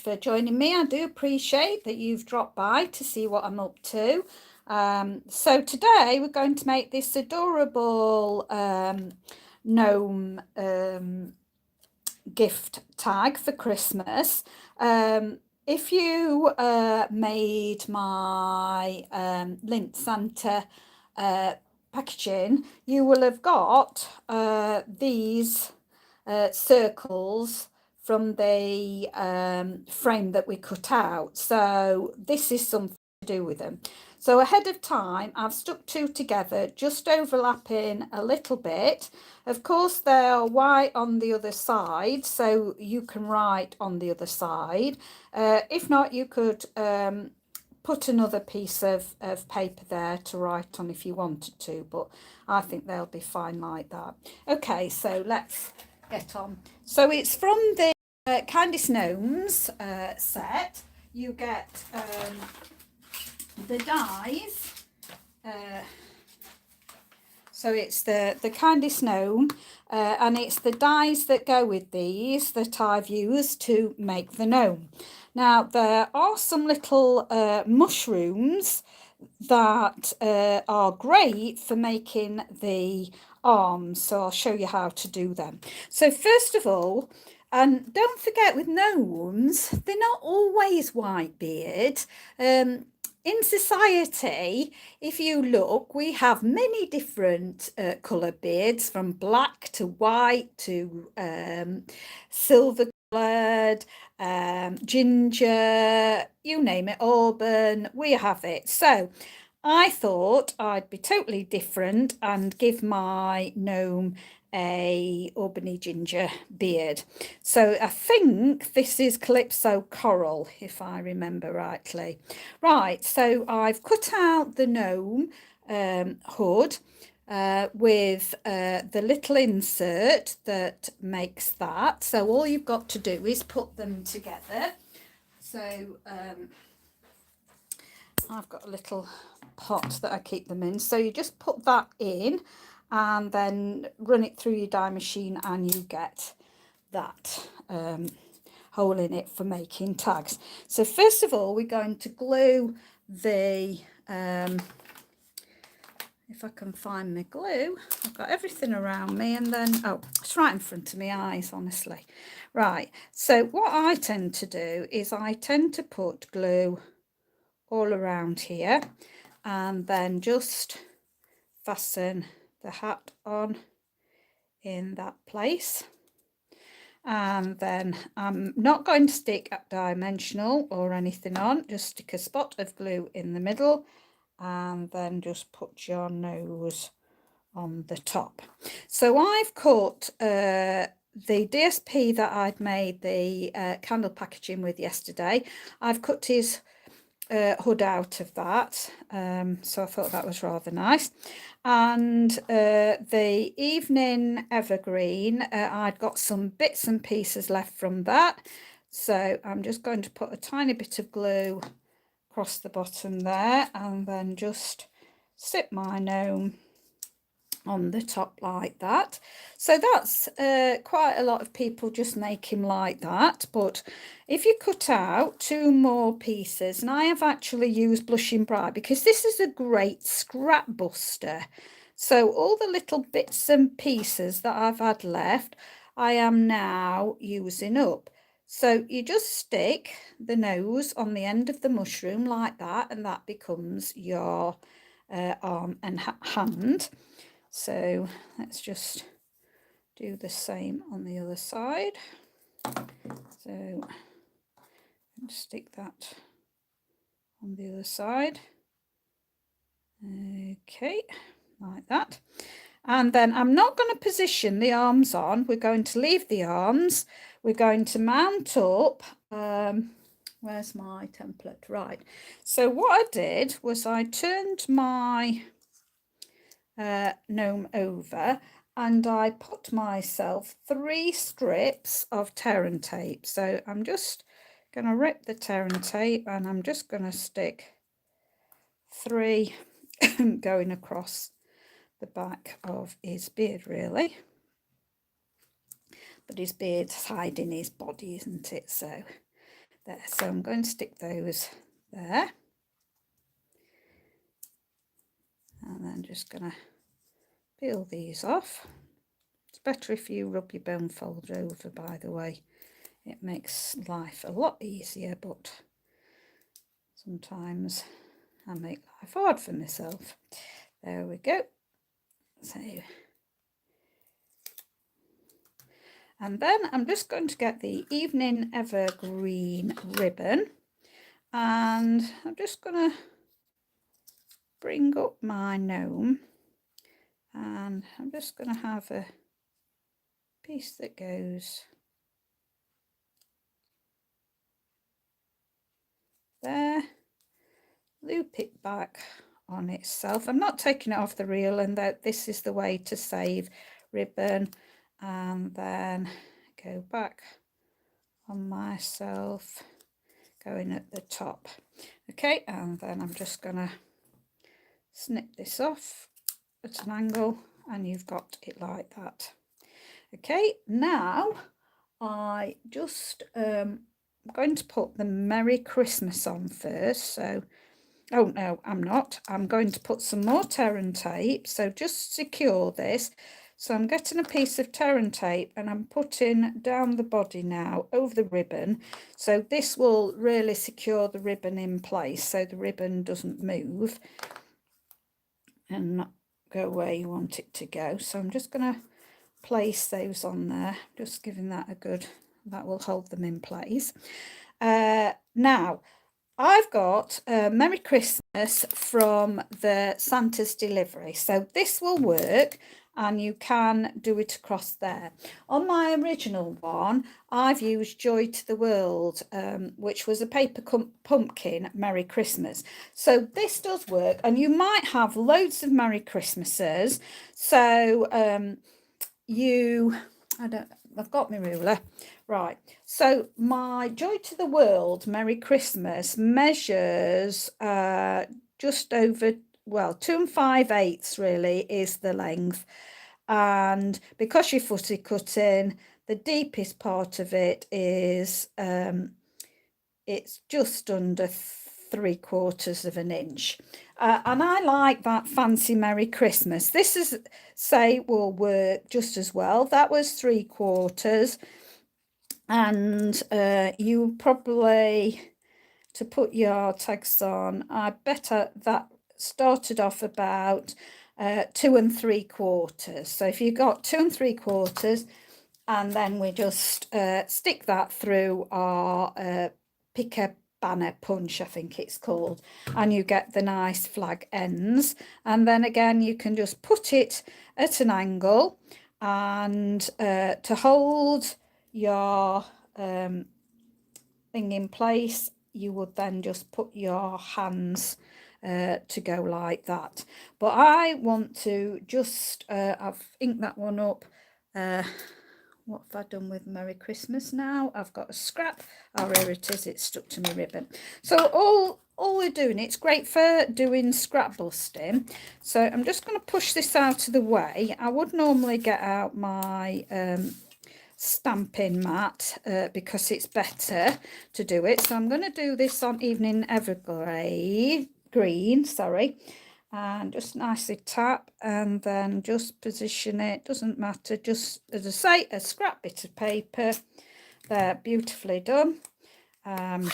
for joining me. I do appreciate that you've dropped by to see what I'm up to. So today we're going to make this adorable gnome gift tag for Christmas. If you made my Lint Santa packaging, you will have got these circles from the frame that we cut out. So this is something to do with them. So ahead of time, I've stuck two together, just overlapping a little bit. Of course, they're white on the other side, so you can write on the other side. If not, you could put another piece of paper there to write on if you wanted to, but I think they'll be fine like that. Okay, so let's get on. So it's from the Kindest Gnomes set. You get the dies. So it's the Kindest Gnome, and it's the dies that go with these that I've used to make the gnome. Now, there are some little mushrooms that are great for making the arms, so I'll show you how to do them. So first of all, and don't forget with gnomes, they're not always white beard. In society, if you look, we have many different colour beards, from black to white to silver coloured, ginger, you name it, auburn, we have it. So I thought I'd be totally different and give my gnome a auburney ginger beard. So I think this is Calypso Coral, if I remember rightly. Right, so I've cut out the gnome hood with the little insert that makes that. So all you've got to do is put them together. So I've got a little pot that I keep them in. So you just put that in and then run it through your die machine and you get that hole in it for making tags. So first of all, we're going to glue the, if I can find my glue, I've got everything around me, and then, oh, it's right in front of my eyes, honestly. Right, so what I tend to do is I tend to put glue all around here and then just fasten the hat on in that place. And then I'm not going to stick a dimensional or anything on, just stick a spot of glue in the middle and then just put your nose on the top. So I've cut the DSP that I'd made the candle packaging with yesterday. I've cut his hood out of that, so I thought that was rather nice. And the evening evergreen, I'd got some bits and pieces left from that, so I'm just going to put a tiny bit of glue across the bottom there and then just sit my gnome on the top like that. So that's quite a lot of people just make him like that, but if you cut out two more pieces, and I have actually used Blushing Bright because this is a great scrap buster. So all the little bits and pieces that I've had left, I am now using up. So you just stick the nose on the end of the mushroom like that, and that becomes your arm and hand. So let's just do the same on the other side. So stick that on the other side. Okay, like that. And then I'm not going to position the arms on. We're going to leave the arms. We're going to mount up. Where's my template? Right. So what I did was I turned my gnome over and I put myself 3 strips of tear and tape. So I'm just going to rip the tear and tape and I'm just going to stick 3 going across the back of his beard, really. But his beard's hiding his body, isn't it? So there. So I'm going to stick those there. And then just going to peel these off. It's better if you rub your bone folder over, by the way. It makes life a lot easier, but sometimes I make life hard for myself. There we go. So, and then I'm just going to get the Evening Evergreen ribbon, and I'm just going to bring up my gnome, and I'm just going to have a piece that goes there, loop it back on itself. I'm not taking it off the reel, and that this is the way to save ribbon, and then go back on myself, going at the top. Okay, and then I'm just gonna snip this off at an angle, and you've got it like that. Okay, now I just going to put the Merry Christmas on first. So, oh no, I'm not. I'm going to put some more Terran tape. So just secure this. So I'm getting a piece of Terran tape and I'm putting down the body now over the ribbon. So this will really secure the ribbon in place so the ribbon doesn't move and not go where you want it to go. So I'm just going to place those on there, just giving that a good, that will hold them in place. Now I've got Merry Christmas from the Santa's Delivery, so this will work and you can do it across there. On my original one I've used Joy to the World, which was a paper pumpkin Merry Christmas. So this does work, and you might have loads of Merry Christmases. So I've got my ruler. Right, so my Joy to the World Merry Christmas measures just over, well, 2 5/8 really is the length. And because you're footy cutting, the deepest part of it is it's just under 3/4 of an inch. And I like that fancy Merry Christmas. This is, say, will work just as well. That was 3/4. And you probably, to put your tags on, I better that started off about 2 3/4. So if you got 2 3/4, and then we just stick that through our picker banner punch, I think it's called, and you get the nice flag ends. And then again you can just put it at an angle, and to hold your thing in place you would then just put your hands to go like that. But I want to just I've inked that one up. What have I done with Merry Christmas now? I've got a scrap. Oh, here it is. It's stuck to my ribbon. So all we're doing, it's great for doing scrap busting. So I'm just going to push this out of the way. I would normally get out my stamping mat because it's better to do it. So I'm going to do this on Evening Evergreen, sorry. And just nicely tap and then just position it, doesn't matter, just as I say, a scrap bit of paper there, beautifully done. As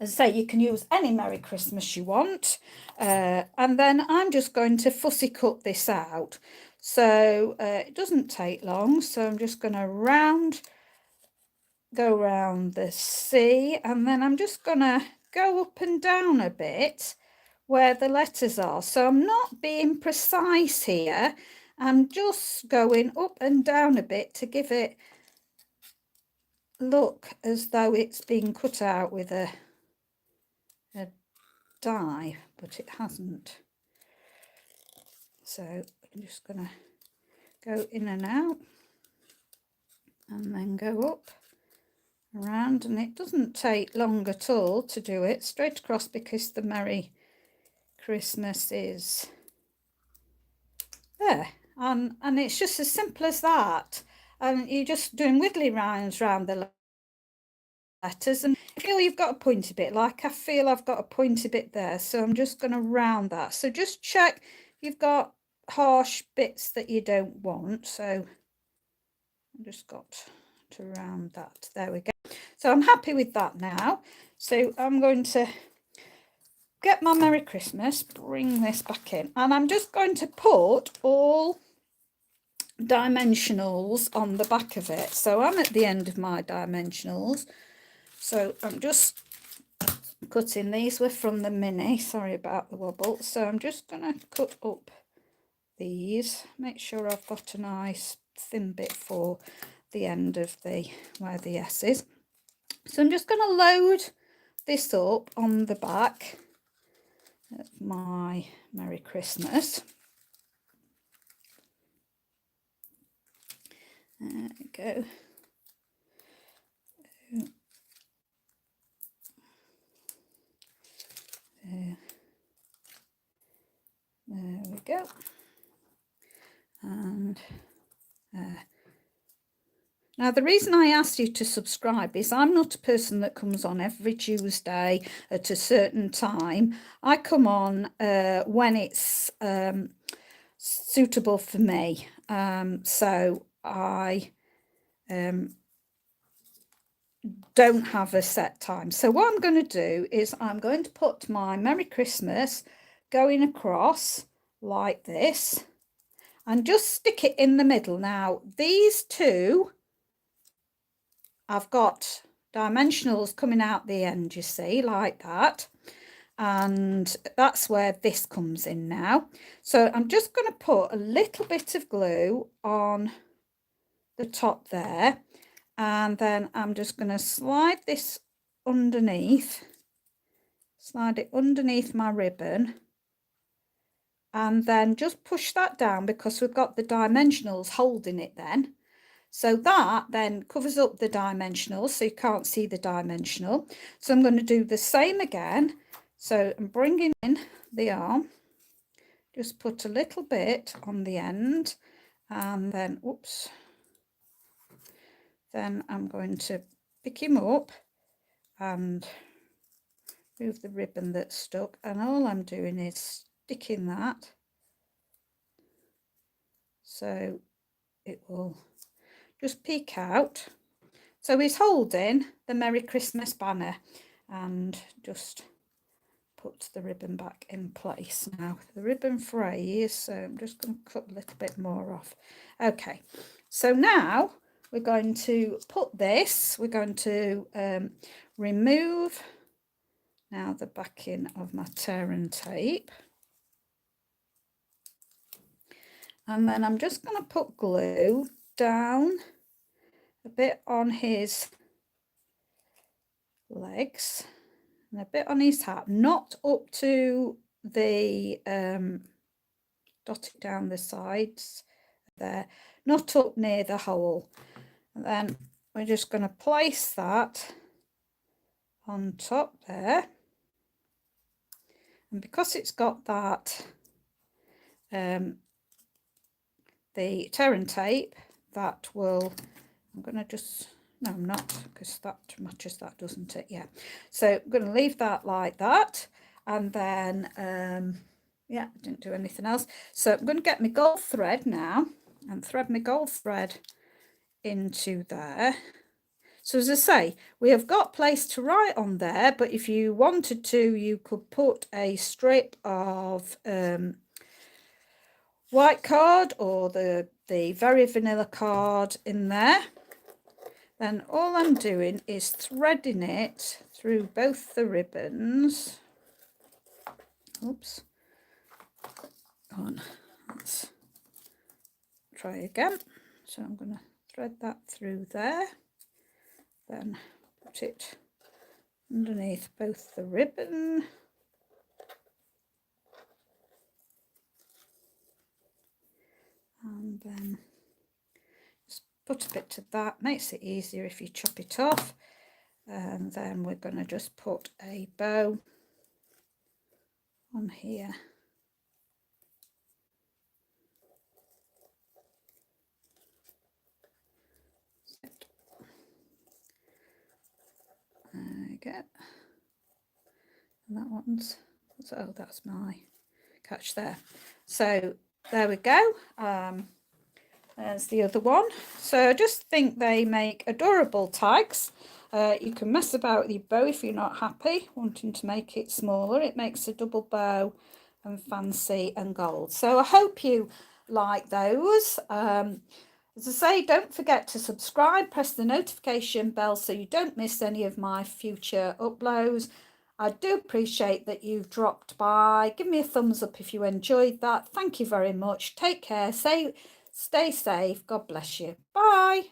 I say, you can use any Merry Christmas you want, and then I'm just going to fussy cut this out, so it doesn't take long. So I'm just going to go round the C, and then I'm just going to go up and down a bit where the letters are. So I'm not being precise here. I'm just going up and down a bit to give it look as though it's been cut out with a die, but it hasn't. So I'm just going to go in and out and then go up around, and it doesn't take long at all to do it straight across because the Merry Christmas is there, and it's just as simple as that. And you're just doing wiggly rounds around the letters, and I feel you've got a pointy bit, like I feel I've got a pointy bit there, so I'm just going to round that. So just check if you've got harsh bits that you don't want. So I just got to round that. There we go. So I'm happy with that now. So I'm going to get my Merry Christmas, bring this back in, and I'm just going to put all dimensionals on the back of it. So I'm at the end of my dimensionals, so I'm just cutting. These were from the mini, sorry about the wobble. So I'm just going to cut up these, make sure I've got a nice thin bit for the end of the where the S is. So I'm just going to load this up on the back of my Merry Christmas. There we go. There we go. And now the reason I asked you to subscribe is I'm not a person that comes on every Tuesday at a certain time. I come on when it's suitable for me. So I don't have a set time. So what I'm going to do is I'm going to put my Merry Christmas going across like this and just stick it in the middle. Now these two, I've got dimensionals coming out the end, you see, like that. And that's where this comes in now. So I'm just going to put a little bit of glue on the top there. And then I'm just going to slide this underneath, slide it underneath my ribbon. And then just push that down because we've got the dimensionals holding it then. So that then covers up the dimensional, so you can't see the dimensional. So I'm going to do the same again. So I'm bringing in the arm, just put a little bit on the end, and then, oops, then I'm going to pick him up and move the ribbon that's stuck. And all I'm doing is sticking that, so it will just peek out. So he's holding the Merry Christmas banner, and just put the ribbon back in place. Now the ribbon frays, so I'm just going to cut a little bit more off. Okay, so now we're going to put this, we're going to remove now the backing of my tear and tape, and then I'm just going to put glue down a bit on his legs and a bit on his hat, not up to the dotted down the sides there, not up near the hole. And then we're just going to place that on top there, and because it's got that the tear and tape, that will, I'm going to just, no I'm not, because that matches that, doesn't it? Yeah, so I'm going to leave that like that. And then yeah, I didn't do anything else. So I'm going to get my gold thread now and thread my gold thread into there. So as I say, we have got place to write on there, but if you wanted to, you could put a strip of white card or the very vanilla card in there. Then all I'm doing is threading it through both the ribbons. Oops. On. Let's try again. So I'm going to thread that through there. Then put it underneath both the ribbon. And then just put a bit of that, makes it easier if you chop it off. And then we're going to just put a bow on here. go. And that one's, oh, that's my catch there. So there we go. There's the other one. So I just think they make adorable tags. You can mess about with your bow if you're not happy, wanting to make it smaller. It makes a double bow and fancy and gold. So I hope you like those. As I say, don't forget to subscribe, press the notification bell so you don't miss any of my future uploads. I do appreciate that you've dropped by. Give me a thumbs up if you enjoyed that. Thank you very much. Take care. Stay safe. God bless you. Bye.